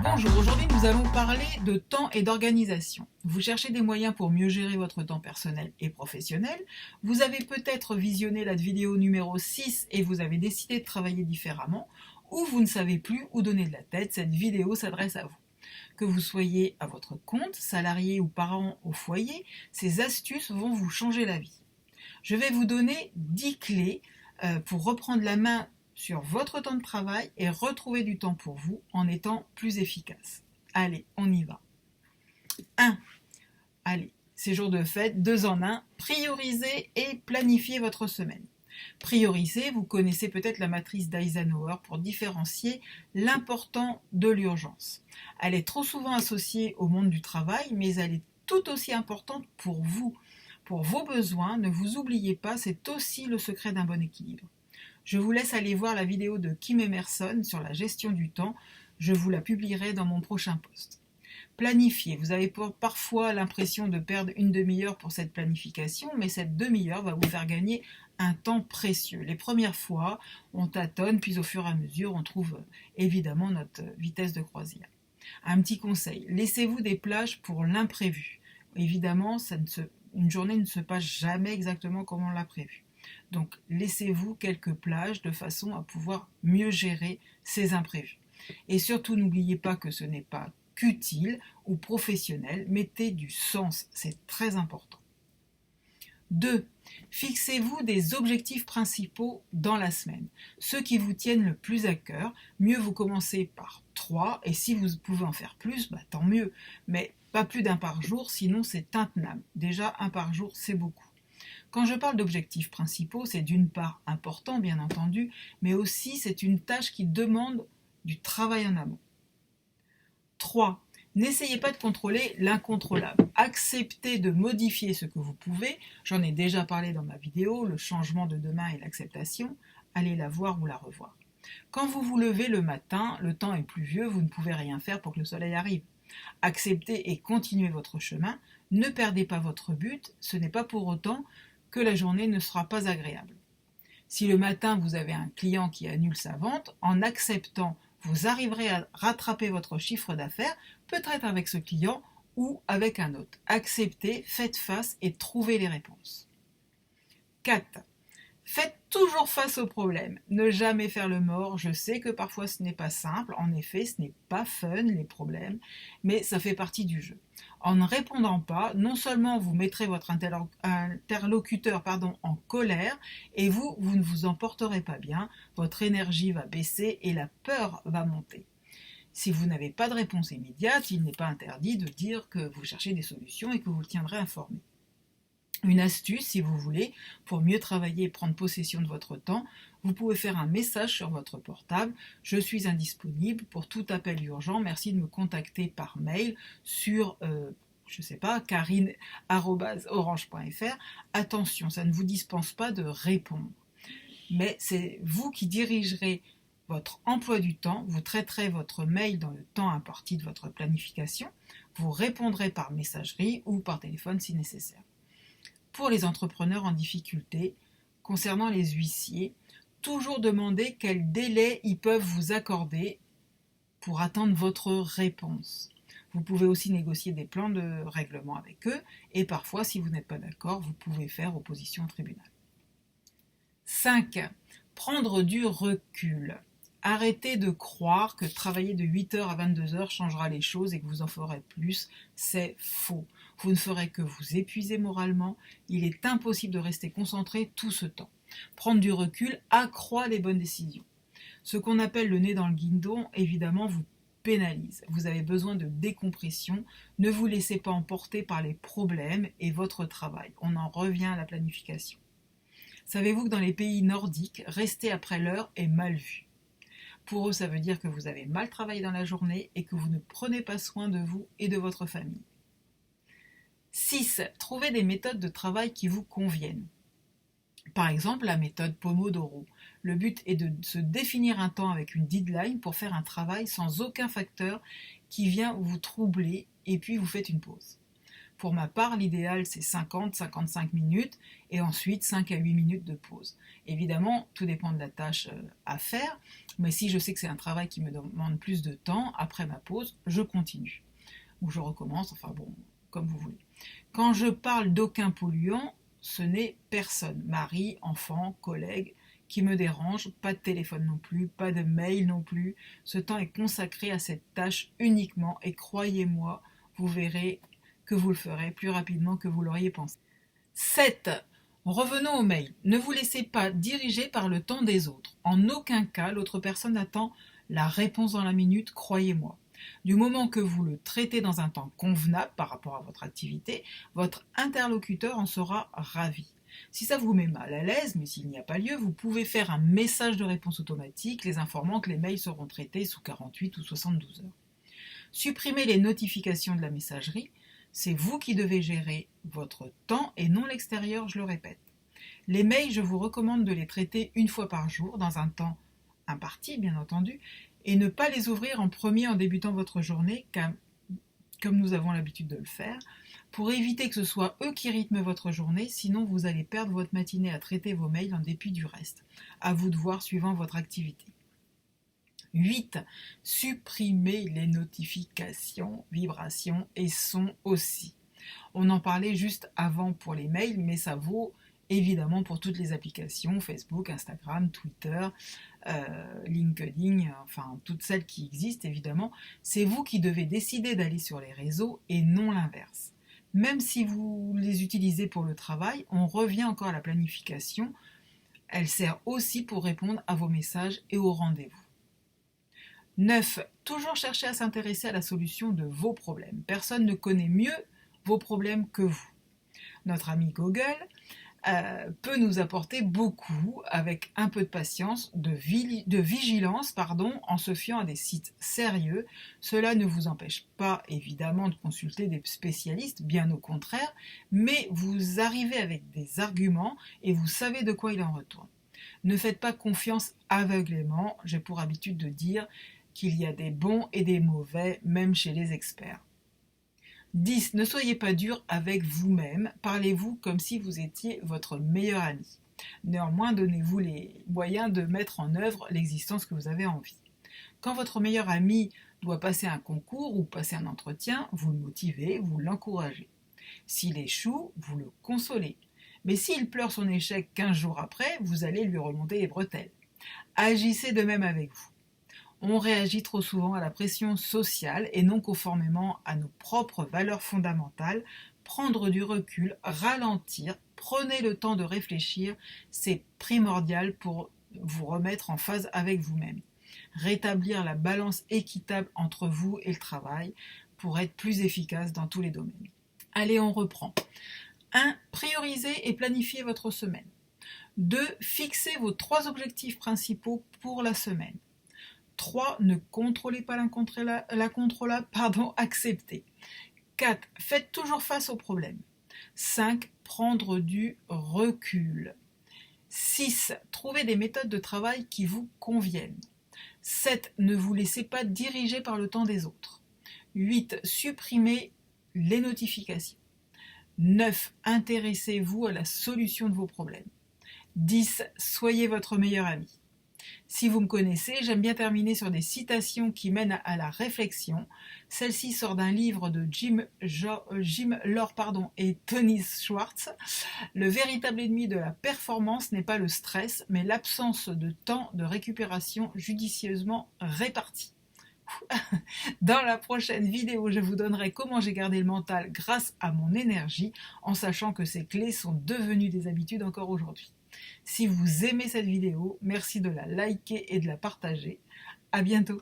Bonjour, aujourd'hui nous allons parler de temps et d'organisation. Vous cherchez des moyens pour mieux gérer votre temps personnel et professionnel. Vous avez peut-être visionné la vidéo numéro 6 et vous avez décidé de travailler différemment, ou vous ne savez plus où donner de la tête, cette vidéo s'adresse à vous. Que vous soyez à votre compte, salarié ou parent au foyer, ces astuces vont vous changer la vie. Je vais vous donner 10 clés pour reprendre la main sur votre temps de travail et retrouver du temps pour vous en étant plus efficace. Allez, on y va. 1. Allez, c'est jour de fête, 2 en 1. Priorisez et planifiez votre semaine. Prioriser, vous connaissez peut-être la matrice d'Eisenhower pour différencier l'important de l'urgence. Elle est trop souvent associée au monde du travail, mais elle est tout aussi importante pour vous. Pour vos besoins, ne vous oubliez pas, c'est aussi le secret d'un bon équilibre. Je vous laisse aller voir la vidéo de Kim Emerson sur la gestion du temps. Je vous la publierai dans mon prochain post. Planifier. Vous avez parfois l'impression de perdre une demi-heure pour cette planification, mais cette demi-heure va vous faire gagner un temps précieux. Les premières fois, on tâtonne, puis au fur et à mesure, on trouve évidemment notre vitesse de croisière. Un petit conseil, laissez-vous des plages pour l'imprévu. Évidemment, une journée ne se passe jamais exactement comme on l'a prévu. Donc, laissez-vous quelques plages de façon à pouvoir mieux gérer ces imprévus. Et surtout, n'oubliez pas que ce n'est pas qu'utile ou professionnel, mettez du sens, c'est très important. 2. Fixez-vous des objectifs principaux dans la semaine, ceux qui vous tiennent le plus à cœur. Mieux vous commencez par 3, et si vous pouvez en faire plus, tant mieux, mais pas plus d'un par jour, sinon c'est intenable. Déjà, un par jour, c'est beaucoup. Quand je parle d'objectifs principaux, c'est d'une part important, bien entendu, mais aussi c'est une tâche qui demande du travail en amont. 3. N'essayez pas de contrôler l'incontrôlable. Acceptez de modifier ce que vous pouvez. J'en ai déjà parlé dans ma vidéo, le changement de demain et l'acceptation. Allez la voir ou la revoir. Quand vous vous levez le matin, le temps est pluvieux, vous ne pouvez rien faire pour que le soleil arrive. Acceptez et continuez votre chemin. Ne perdez pas votre but. Ce n'est pas pour autant que la journée ne sera pas agréable. Si le matin vous avez un client qui annule sa vente, en acceptant, vous arriverez à rattraper votre chiffre d'affaires, peut-être avec ce client ou avec un autre. Acceptez, faites face et trouvez les réponses. 4. Faites toujours face aux problèmes. Ne jamais faire le mort. Je sais que parfois ce n'est pas simple. En effet, ce n'est pas fun les problèmes, mais ça fait partie du jeu. En ne répondant pas, non seulement vous mettrez votre interlocuteur en colère, et vous ne vous en porterez pas bien, votre énergie va baisser et la peur va monter. Si vous n'avez pas de réponse immédiate, il n'est pas interdit de dire que vous cherchez des solutions et que vous le tiendrez informé. Une astuce, si vous voulez, pour mieux travailler et prendre possession de votre temps, vous pouvez faire un message sur votre portable. Je suis indisponible pour tout appel urgent. Merci de me contacter par mail sur, karine@orange.fr. Attention, ça ne vous dispense pas de répondre. Mais c'est vous qui dirigerez votre emploi du temps, vous traiterez votre mail dans le temps imparti de votre planification, vous répondrez par messagerie ou par téléphone si nécessaire. Pour les entrepreneurs en difficulté, concernant les huissiers, toujours demander quel délai ils peuvent vous accorder pour attendre votre réponse. Vous pouvez aussi négocier des plans de règlement avec eux et parfois, si vous n'êtes pas d'accord, vous pouvez faire opposition au tribunal. 5. Prendre du recul. Arrêtez de croire que travailler de 8h à 22h changera les choses et que vous en ferez plus. C'est faux. Vous ne ferez que vous épuiser moralement. Il est impossible de rester concentré tout ce temps. Prendre du recul accroît les bonnes décisions. Ce qu'on appelle le nez dans le guidon, évidemment, vous pénalise. Vous avez besoin de décompression. Ne vous laissez pas emporter par les problèmes et votre travail. On en revient à la planification. Savez-vous que dans les pays nordiques, rester après l'heure est mal vu? Pour eux, ça veut dire que vous avez mal travaillé dans la journée et que vous ne prenez pas soin de vous et de votre famille. 6. Trouvez des méthodes de travail qui vous conviennent. Par exemple, la méthode Pomodoro. Le but est de se définir un temps avec une deadline pour faire un travail sans aucun facteur qui vient vous troubler et puis vous faites une pause. Pour ma part, l'idéal c'est 50-55 minutes et ensuite 5 à 8 minutes de pause. Évidemment, tout dépend de la tâche à faire, mais si je sais que c'est un travail qui me demande plus de temps, après ma pause, je continue. Ou je recommence, enfin bon, comme vous voulez. Quand je parle d'aucun polluant, ce n'est personne, mari, enfant, collègue, qui me dérange, pas de téléphone non plus, pas de mail non plus. Ce temps est consacré à cette tâche uniquement et croyez-moi, vous verrez que vous le ferez plus rapidement que vous l'auriez pensé. 7. Revenons au mail. Ne vous laissez pas diriger par le temps des autres. En aucun cas, l'autre personne attend la réponse dans la minute, croyez-moi. Du moment que vous le traitez dans un temps convenable par rapport à votre activité, votre interlocuteur en sera ravi. Si ça vous met mal à l'aise, mais s'il n'y a pas lieu, vous pouvez faire un message de réponse automatique les informant que les mails seront traités sous 48 ou 72 heures. Supprimez les notifications de la messagerie. C'est vous qui devez gérer votre temps et non l'extérieur, je le répète. Les mails, je vous recommande de les traiter une fois par jour, dans un temps imparti, bien entendu, et ne pas les ouvrir en premier en débutant votre journée, comme nous avons l'habitude de le faire, pour éviter que ce soit eux qui rythment votre journée, sinon vous allez perdre votre matinée à traiter vos mails en dépit du reste. À vous de voir suivant votre activité. 8. Supprimez les notifications, vibrations et sons aussi. On en parlait juste avant pour les mails, mais ça vaut évidemment pour toutes les applications, Facebook, Instagram, Twitter, LinkedIn, enfin toutes celles qui existent évidemment. C'est vous qui devez décider d'aller sur les réseaux et non l'inverse. Même si vous les utilisez pour le travail, on revient encore à la planification. Elle sert aussi pour répondre à vos messages et aux rendez-vous. 9. Toujours chercher à s'intéresser à la solution de vos problèmes. Personne ne connaît mieux vos problèmes que vous. Notre ami Google peut nous apporter beaucoup, avec un peu de patience, de vigilance, en se fiant à des sites sérieux. Cela ne vous empêche pas évidemment de consulter des spécialistes, bien au contraire, mais vous arrivez avec des arguments et vous savez de quoi il en retourne. Ne faites pas confiance aveuglément, j'ai pour habitude de dire qu'il y a des bons et des mauvais, même chez les experts. 10. Ne soyez pas dur avec vous-même, parlez-vous comme si vous étiez votre meilleur ami. Néanmoins, donnez-vous les moyens de mettre en œuvre l'existence que vous avez envie. Quand votre meilleur ami doit passer un concours ou passer un entretien, vous le motivez, vous l'encouragez. S'il échoue, vous le consolez. Mais s'il pleure son échec 15 jours après, vous allez lui remonter les bretelles. Agissez de même avec vous. On réagit trop souvent à la pression sociale et non conformément à nos propres valeurs fondamentales. Prendre du recul, ralentir, prenez le temps de réfléchir, c'est primordial pour vous remettre en phase avec vous-même. Rétablir la balance équitable entre vous et le travail pour être plus efficace dans tous les domaines. Allez, on reprend. 1. Priorisez et planifiez votre semaine. 2. Fixez vos 3 objectifs principaux pour la semaine. 3. Ne contrôlez pas l'incontrôlable, acceptez. 4. Faites toujours face aux problèmes. 5. Prendre du recul. 6. Trouvez des méthodes de travail qui vous conviennent. 7. Ne vous laissez pas diriger par le temps des autres. 8. Supprimez les notifications. 9. Intéressez-vous à la solution de vos problèmes. 10. Soyez votre meilleur ami. Si vous me connaissez, j'aime bien terminer sur des citations qui mènent à la réflexion. Celle-ci sort d'un livre de Jim Lohr et Tony Schwartz. Le véritable ennemi de la performance n'est pas le stress, mais l'absence de temps de récupération judicieusement réparti. Dans la prochaine vidéo, je vous donnerai comment j'ai gardé le mental grâce à mon énergie, en sachant que ces clés sont devenues des habitudes encore aujourd'hui. Si vous aimez cette vidéo, merci de la liker et de la partager. À bientôt.